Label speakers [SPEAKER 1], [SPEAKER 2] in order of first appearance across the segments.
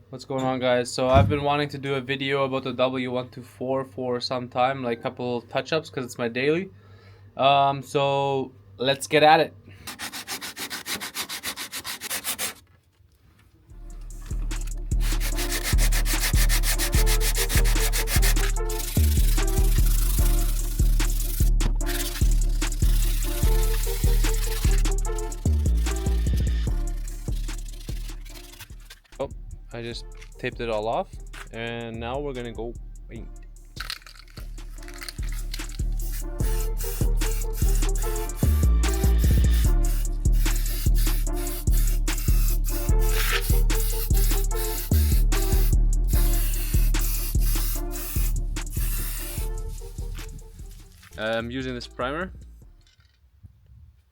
[SPEAKER 1] What's going on, guys? So I've been wanting to do a video about the W124 for some time, like a couple touch-ups because it's my daily. So let's get at it. Oh, I just taped it all off, and now we're gonna go paint. I'm using this primer,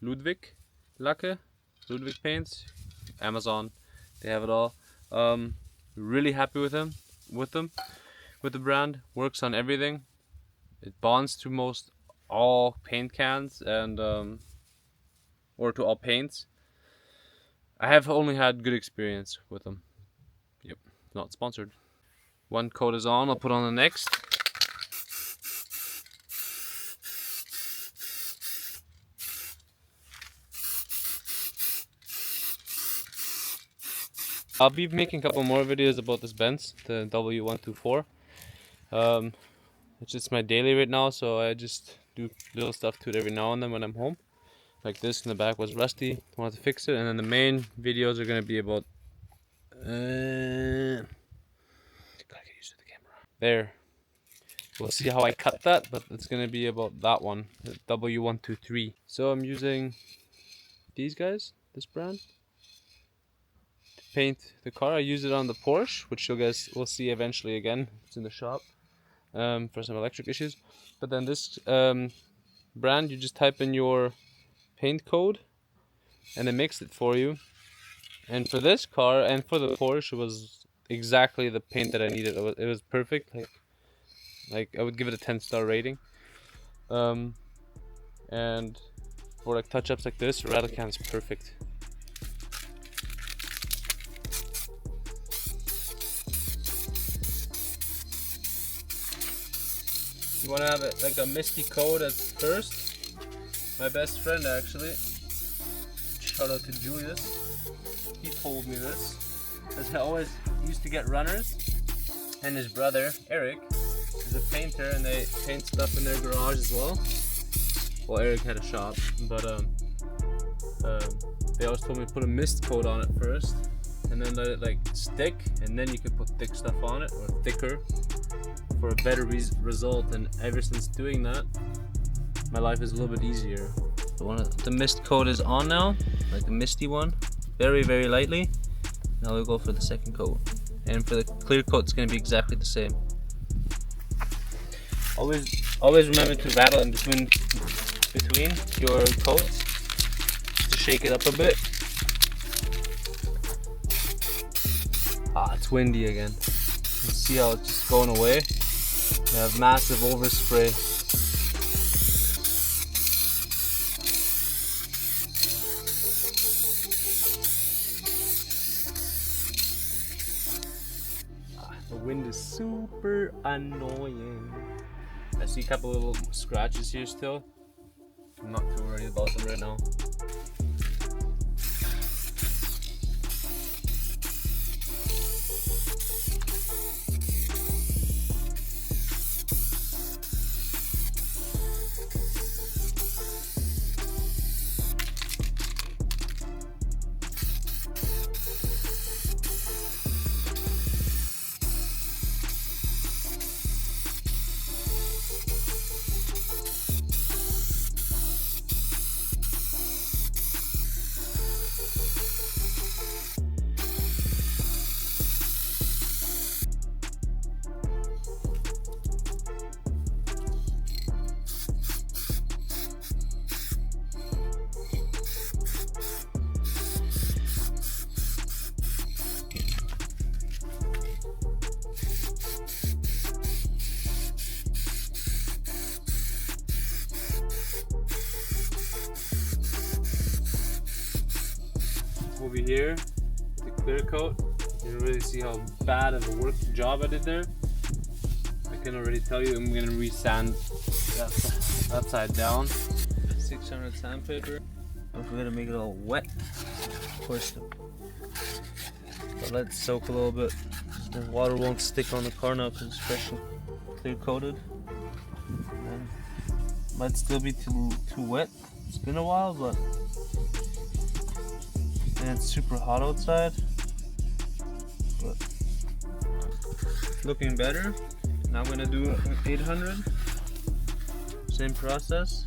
[SPEAKER 1] Ludwig paints, Amazon. They have it all. Really happy with them, with the brand. Works on everything. It bonds to most all paint cans and or to all paints. I have only had good experience with them. Yep, not sponsored. One coat is on. I'll put on the next. I'll be making a couple more videos about this Benz, the W124. It's just my daily right now, so I just do little stuff to it every now and then when I'm home. Like this in the back was rusty, wanted to fix it, and then the main videos are gonna be about. Gotta get used to the camera. There. We'll see how I cut that, but it's gonna be about that one, the W123. So I'm using these guys, this brand, paint the car. I use it on the Porsche, which you guys will see eventually again. It's in the shop for some electric issues. But then this brand, you just type in your paint code and it makes it for you. And for this car and for the Porsche, it was exactly the paint that I needed. It was perfect. Like I would give it a 10-star rating. And for like touch-ups like this, rattle can is perfect. You want to have it like a misty coat at first. My best friend, actually, shout out to Julius, he told me this, because I always used to get runners, and his brother Eric is a painter, and they paint stuff in their garage as well. Well, Eric had a shop, but they always told me to put a mist coat on it first, and then let it like stick, and then you can put thick stuff on it, or thicker, for a better result. And ever since doing that, my life is a little bit easier. The mist coat is on now, like the misty one, very lightly. Now we'll go for the second coat, and for the clear coat it's going to be exactly the same. Always remember to rattle in between your coats to shake it up a bit. It's windy again. Let's see how it's just going away. I have massive overspray. The wind is super annoying. I see a couple little scratches here still. I'm not too worried about them right now. Over here, the clear coat, You can really see how bad of a work job I did there. I can already tell you I'm gonna re-sand that side down. 600 sandpaper. If we're gonna make it all wet, of course, but let it soak a little bit. The water won't stick on the car now because it's freshly clear coated. And might still be too wet. It's been a while, but and it's super hot outside. But looking better. Now I'm gonna do 800. Same process.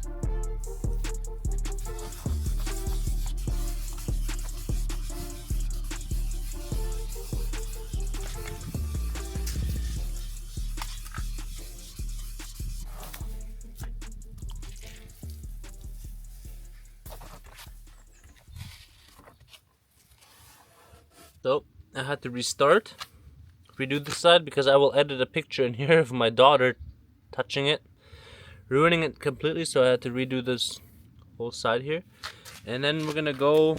[SPEAKER 1] So I had to redo this side because I will edit a picture in here of my daughter touching it, ruining it completely, so I had to redo this whole side here. And then we're gonna go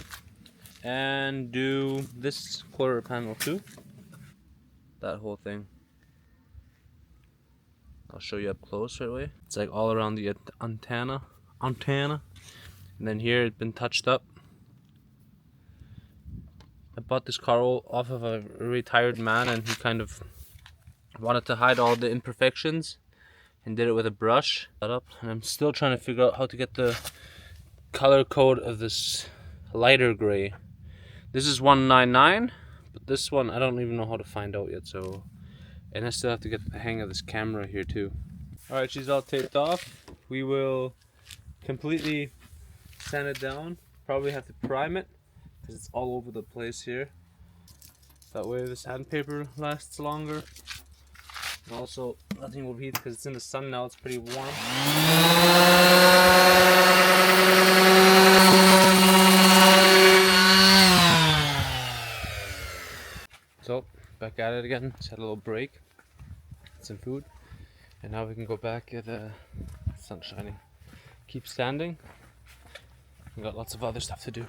[SPEAKER 1] and do this quarter panel too. That whole thing. I'll show you up close right away. It's like all around the antenna. And then here it's been touched up. I bought this car off of a retired man, and he kind of wanted to hide all the imperfections and did it with a brush. And I'm still trying to figure out how to get the color code of this lighter gray. This is 199, but this one I don't even know how to find out yet. So, and I still have to get the hang of this camera here too. Alright, she's all taped off. We will completely sand it down. Probably have to prime it, it's all over the place here. That way the sandpaper lasts longer. And also nothing will heat because it's in the sun now, it's pretty warm. So back at it again, just had a little break, had some food, and now we can go back at the sun shining. Keep standing. We've got lots of other stuff to do.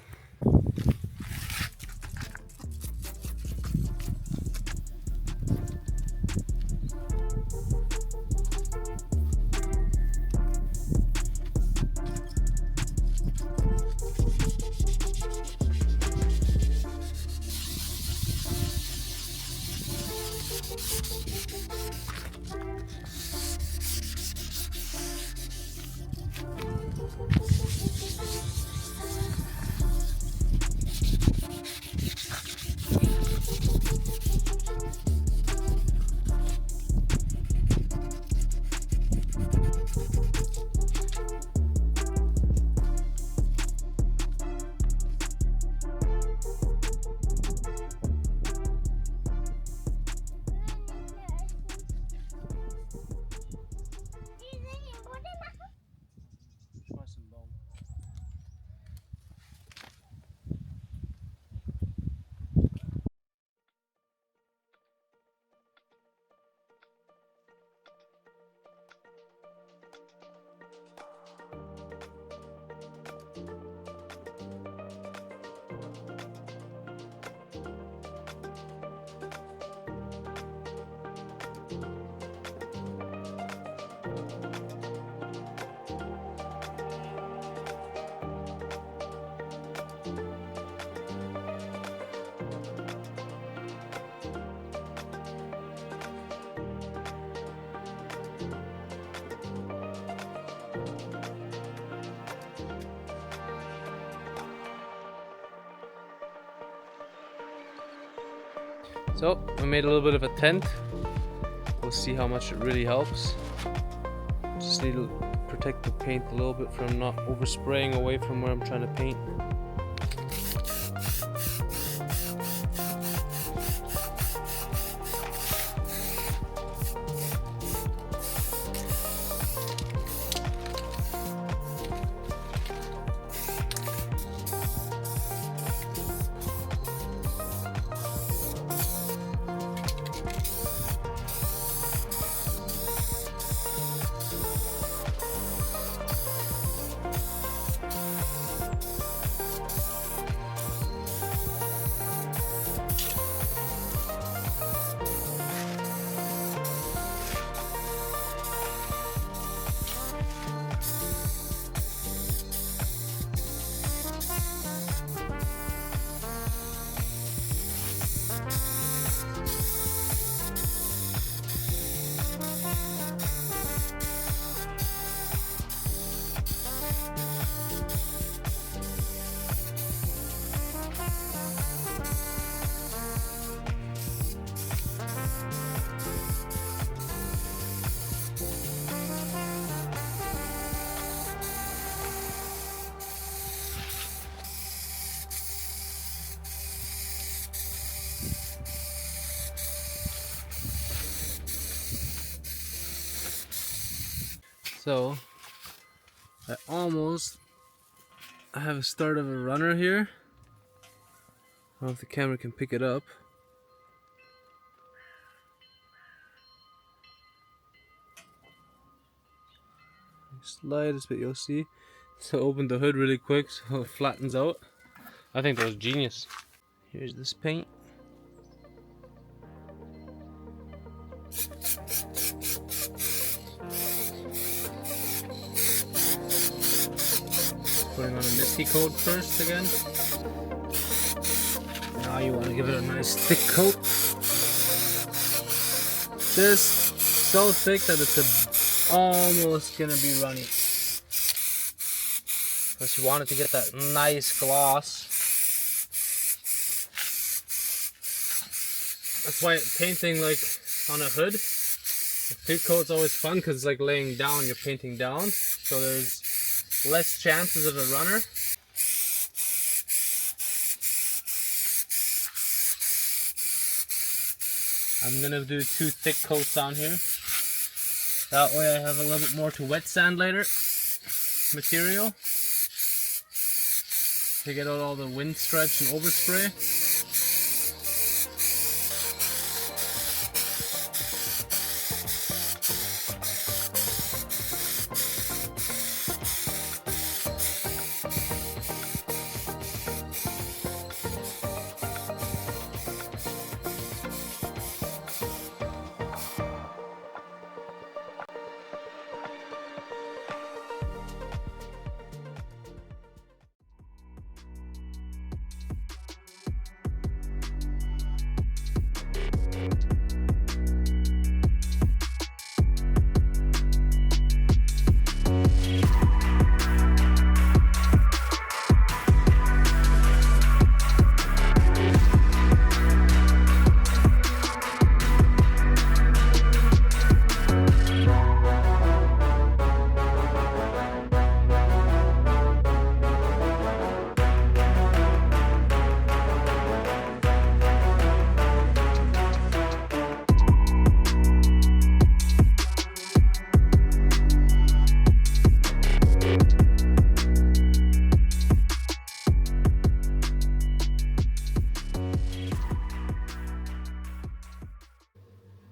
[SPEAKER 1] So I made a little bit of a tent. We'll see how much it really helps. Just need to protect the paint a little bit from not overspraying away from where I'm trying to paint. So I have a start of a runner here. I don't know if the camera can pick it up. Slide this bit, you'll see. So open the hood really quick so it flattens out. I think that was genius. Here's this paint. Putting on a misty coat first again. Now you want to give it a nice thick coat. Just so thick that it's almost gonna be runny. Because you want it to get that nice gloss. That's why painting like on a hood, the thick coat's always fun because it's like laying down, you're painting down. So there's less chances of a runner. I'm gonna do 2 thick coats on here. That way I have a little bit more to wet sand later material to get out all the wind stretch and overspray.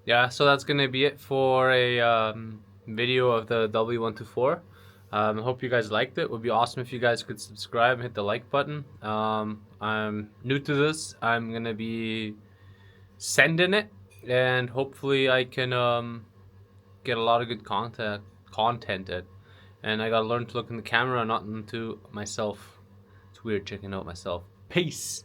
[SPEAKER 1] Yeah, so that's gonna be it for a video of the W124. I hope you guys liked it. It would be awesome if you guys could subscribe and hit the like button. I'm new to this. I'm gonna be sending it, and hopefully I can get a lot of good content at. And I gotta learn to look in the camera, not into myself. It's weird checking out myself. Peace.